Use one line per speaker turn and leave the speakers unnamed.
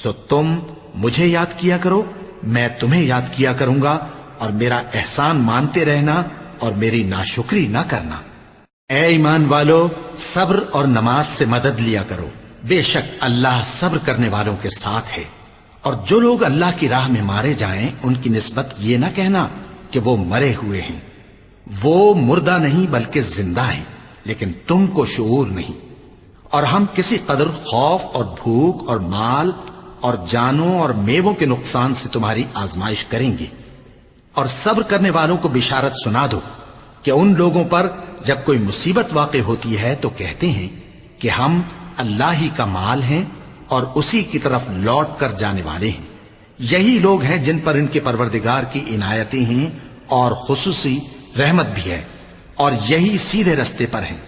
तो तुम मुझे याद किया करो, मैं तुम्हें याद किया करूंगा, और मेरा एहसान मानते रहना और मेरी नाशुक्री ना करना। ए ईमान वालो, सब्र और नमाज से मदद लिया करो, बेशक अल्लाह सब्र करने वालों के साथ है। और जो लोग अल्लाह की राह में मारे जाएं, उनकी निस्बत ये ना कहना कि वो मरे हुए हैं। वो मुर्दा नहीं बल्कि जिंदा हैं, लेकिन तुमको शऊर नहीं। और हम किसी कदर खौफ और भूख और माल और जानों और मेवों के नुकसान से तुम्हारी आजमाइश करेंगे। और सब्र करने वालों को बिशारत सुना दो कि उन लोगों पर जब कोई मुसीबत वाक़ई होती है तो कहते हैं कि हम अल्लाह ही का माल हैं और उसी की तरफ लौट कर जाने वाले हैं। यही लोग हैं जिन पर इनके परवरदिगार की इनायतें हैं और खुसूसी रहमत भी है, और यही सीधे रस्ते पर हैं।